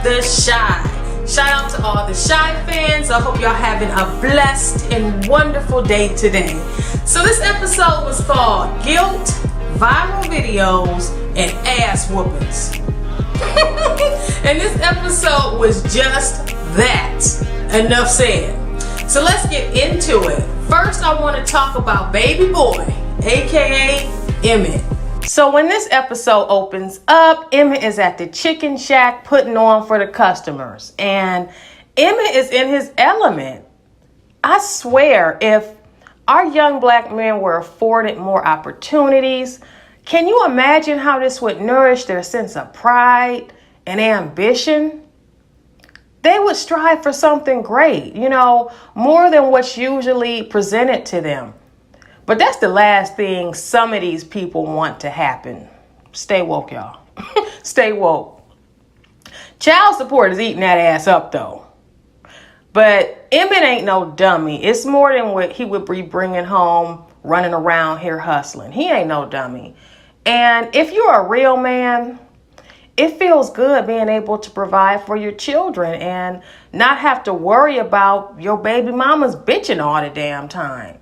the Shy. Shout out to all the Shy fans. I hope y'all having a blessed and wonderful day today. So this episode was called Guilt, Viral Videos, and Ass Whuppings. And this episode was just that. Enough said. So let's get into it. First, I want to talk about baby boy, aka Emmett. So when this episode opens up, Emmett is at the chicken shack putting on for the customers. And Emmett is in his element. I swear, if our young black men were afforded more opportunities, can you imagine how this would nourish their sense of pride and ambition? They would strive for something great, more than what's usually presented to them. But that's the last thing some of these people want to happen. Stay woke, y'all. Stay woke. Child support is eating that ass up, though. But Emmett ain't no dummy. It's more than what he would be bringing home, running around here hustling. He ain't no dummy. And if you're a real man, it feels good being able to provide for your children and not have to worry about your baby mamas bitching all the damn time.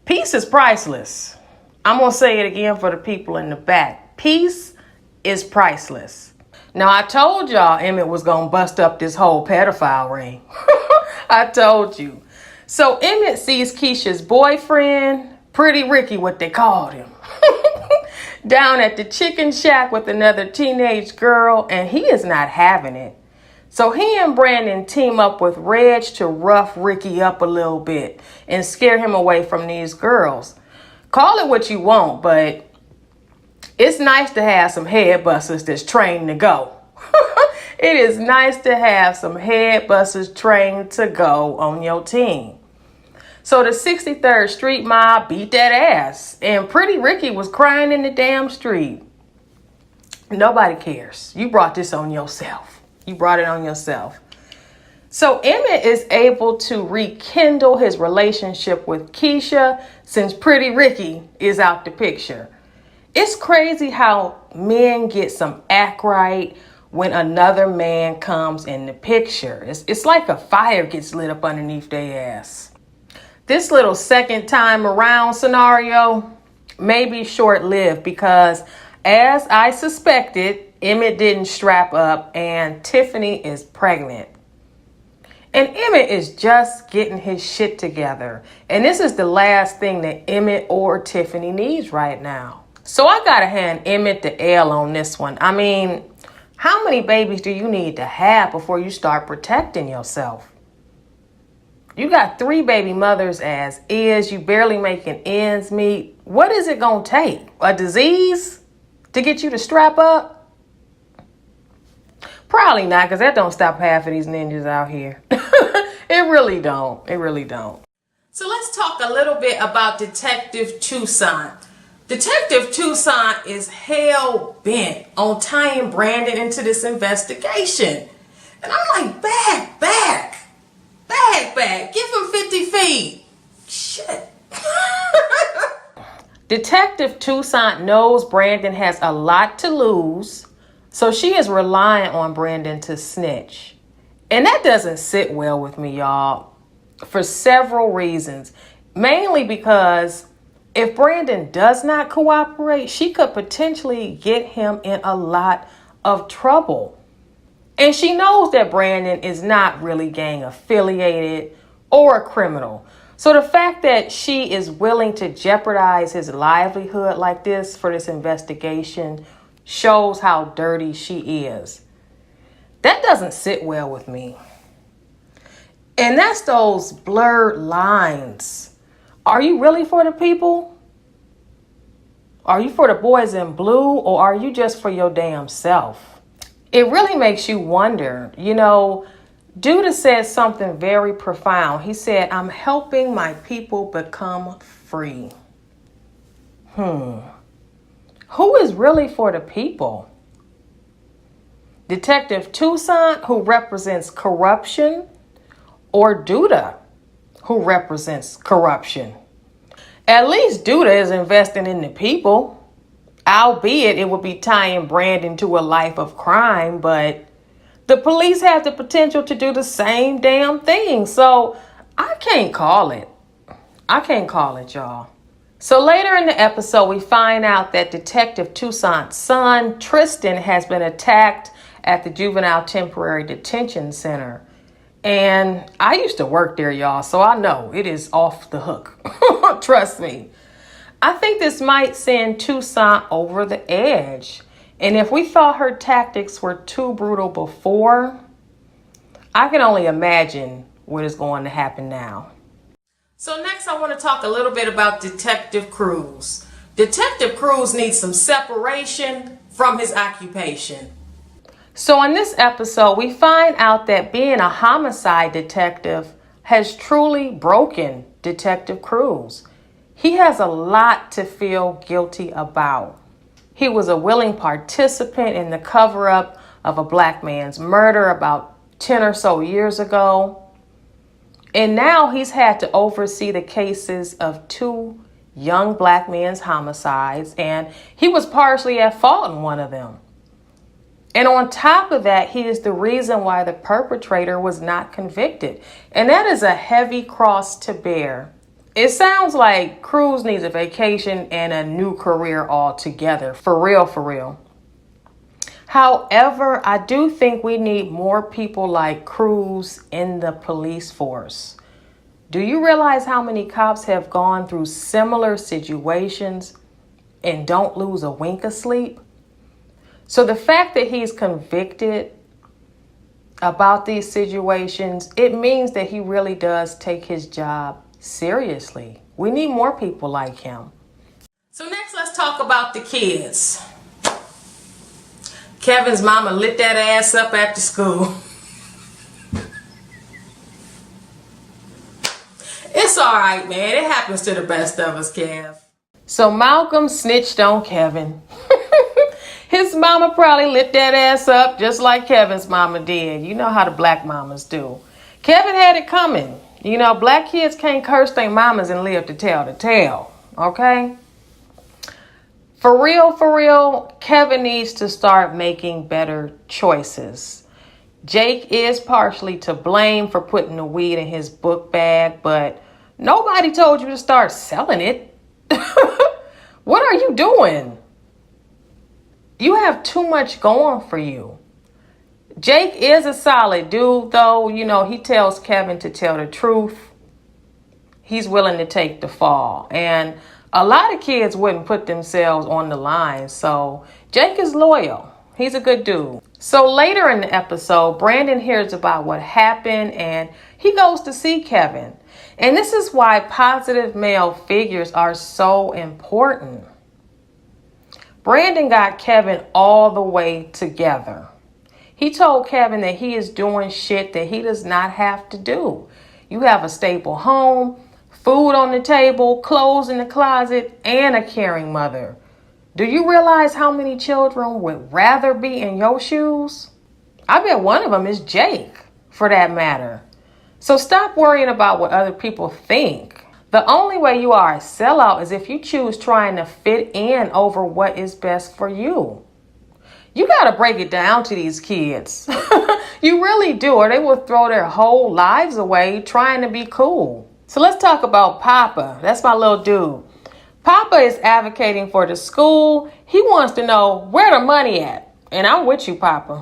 Peace is priceless. I'm going to say it again for the people in the back. Peace is priceless. Now, I told y'all Emmett was going to bust up this whole pedophile ring. I told you. So Emmett sees Keisha's boyfriend, Pretty Ricky, what they called him, down at the chicken shack with another teenage girl, and he is not having it. So he and Brandon team up with Reg to rough Ricky up a little bit and scare him away from these girls. Call it what you want, but it's nice to have some head busters that's trained to go. It is nice to have some head busters trained to go on your team. So the 63rd Street mob beat that ass, and Pretty Ricky was crying in the damn street. Nobody cares. You brought this on yourself. You brought it on yourself. So Emmett is able to rekindle his relationship with Keisha since Pretty Ricky is out the picture. It's crazy how men get some act right when another man comes in the picture. It's like a fire gets lit up underneath their ass. This little second time around scenario may be short-lived because, as I suspected, Emmett didn't strap up and Tiffany is pregnant. And Emmett is just getting his shit together. And this is the last thing that Emmett or Tiffany needs right now. So I gotta hand Emmett the L on this one. I mean, how many babies do you need to have before you start protecting yourself? You got 3 baby mothers as is. You barely making ends meet. What is it gonna take? A disease to get you to strap up? Probably not, because that don't stop half of these ninjas out here. It really don't. It really don't. So let's talk a little bit about Detective Toussaint. Detective Toussaint is hell bent on tying Brandon into this investigation. And I'm like, back. Give him 50 feet. Shit. Detective Toussaint knows Brandon has a lot to lose, so she is relying on Brandon to snitch. And that doesn't sit well with me, y'all, for several reasons. Mainly because if Brandon does not cooperate, she could potentially get him in a lot of trouble. And she knows that Brandon is not really gang affiliated or a criminal. So the fact that she is willing to jeopardize his livelihood like this for this investigation shows how dirty she is. That doesn't sit well with me. And that's those blurred lines. Are you really for the people? Are you for the boys in blue, or are you just for your damn self? It really makes you wonder. Duda said something very profound. He said, I'm helping my people become free. Who is really for the people? Detective Toussaint, who represents corruption, or Duda, who represents corruption? At least Duda is investing in the people, albeit it would be tying Brandon to a life of crime, but The police have the potential to do the same damn thing. So I can't call it. I can't call it, y'all. So later in the episode, we find out that Detective Toussaint's son, Tristan, has been attacked at the Juvenile Temporary Detention Center. And I used to work there, y'all, so I know it is off the hook. Trust me. I think this might send Toussaint over the edge. And if we thought her tactics were too brutal before, I can only imagine what is going to happen now. So next I want to talk a little bit about Detective Cruz. Detective Cruz needs some separation from his occupation. So in this episode, we find out that being a homicide detective has truly broken Detective Cruz. He has a lot to feel guilty about. He was a willing participant in the cover-up of a black man's murder about 10 or so years ago. And now he's had to oversee the cases of 2 young black men's homicides, and he was partially at fault in one of them. And on top of that, he is the reason why the perpetrator was not convicted. And that is a heavy cross to bear. It sounds like Cruz needs a vacation and a new career altogether. For real, for real. However, I do think we need more people like Cruz in the police force. Do you realize how many cops have gone through similar situations and don't lose a wink of sleep? So the fact that he's convicted about these situations, it means that he really does take his job seriously. We need more people like him. So next, let's talk about the kids. Kevin's mama lit that ass up after school. It's all right, man. It happens to the best of us, Kev. So Malcolm snitched on Kevin. His mama probably lit that ass up just like Kevin's mama did. You know how the black mamas do. Kevin had it coming. You know, black kids can't curse their mamas and live to tell the tale. Okay? For real, Kevin needs to start making better choices. Jake is partially to blame for putting the weed in his book bag, but nobody told you to start selling it. What are you doing? You have too much going for you. Jake is a solid dude, though. You know, he tells Kevin to tell the truth. He's willing to take the fall. And a lot of kids wouldn't put themselves on the line. So Jake is loyal. He's a good dude. So later in the episode, Brandon hears about what happened and he goes to see Kevin. And this is why positive male figures are so important. Brandon got Kevin all the way together. He told Kevin that he is doing shit that he does not have to do. You have a stable home, food on the table, clothes in the closet, and a caring mother. Do you realize how many children would rather be in your shoes? I bet one of them is Jake, for that matter. So stop worrying about what other people think. The only way you are a sellout is if you choose trying to fit in over what is best for you. You got to break it down to these kids. You really do, or they will throw their whole lives away trying to be cool. So let's talk about Papa. That's my little dude. Papa is advocating for the school. He wants to know where the money at. And I'm with you, Papa.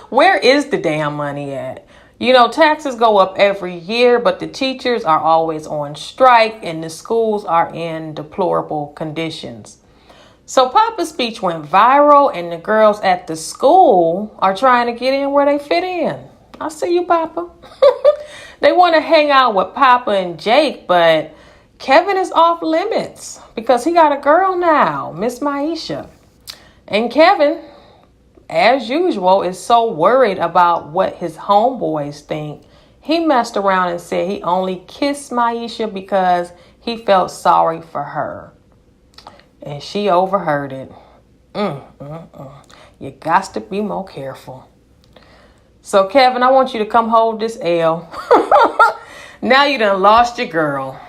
Where is the damn money at? You know, taxes go up every year, but the teachers are always on strike and the schools are in deplorable conditions. So Papa's speech went viral and the girls at the school are trying to get in where they fit in. I see you, Papa. They want to hang out with Papa and Jake, but Kevin is off limits because he got a girl now, Miss Maisha. And Kevin, as usual, is so worried about what his homeboys think. He messed around and said he only kissed Maisha because he felt sorry for her. And she overheard it. You got to be more careful. So, Kevin, I want you to come hold this L. Now you done lost your girl.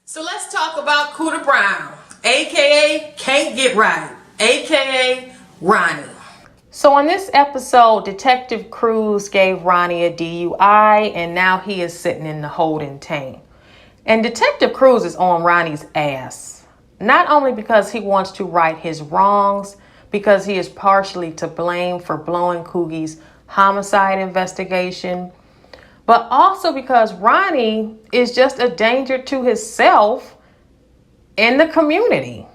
So let's talk about Cooter Brown, a.k.a. Can't Get Right, a.k.a. Ronnie. So in this episode, Detective Cruz gave Ronnie a DUI and now he is sitting in the holding tank. And Detective Cruz is on Ronnie's ass. Not only because he wants to right his wrongs, because he is partially to blame for blowing Coogie's homicide investigation, but also because Ronnie is just a danger to himself and the community.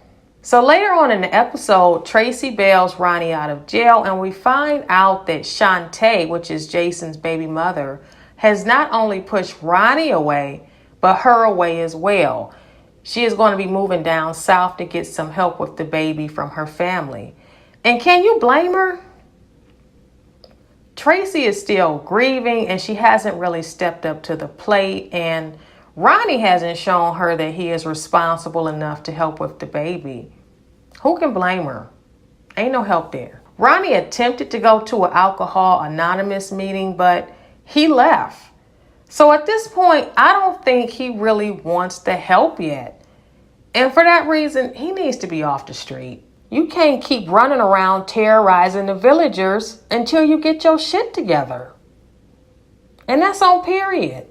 So later on in the episode, Tracy bails Ronnie out of jail and we find out that Shantae, which is Jason's baby mother, has not only pushed Ronnie away, but her away as well. She is going to be moving down south to get some help with the baby from her family. And can you blame her? Tracy is still grieving and she hasn't really stepped up to the plate, and Ronnie hasn't shown her that he is responsible enough to help with the baby. Who can blame her? Ain't no help there. Ronnie attempted to go to an Alcohol Anonymous meeting, but he left. So at this point, I don't think he really wants the help yet. And for that reason, he needs to be off the street. You can't keep running around terrorizing the villagers until you get your shit together. And that's on period.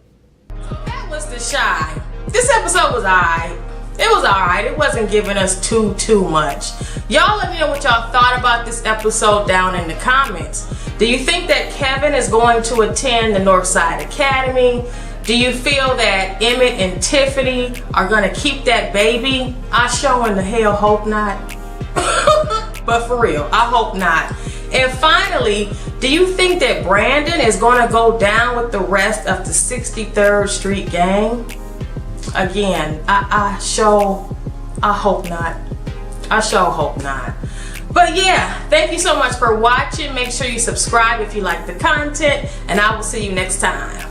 So that was The Shy. This episode was alright. It was alright. It wasn't giving us too much. Y'all let me know what y'all thought about this episode down in the comments. Do you think that Kevin is going to attend the Northside Academy? Do you feel that Emmett and Tiffany are going to keep that baby? I sure in the hell hope not. But for real, I hope not. And finally, do you think that Brandon is going to go down with the rest of the 63rd Street gang? Again, I hope not. I sure hope not. But yeah, thank you so much for watching. Make sure you subscribe if you like the content, and I will see you next time.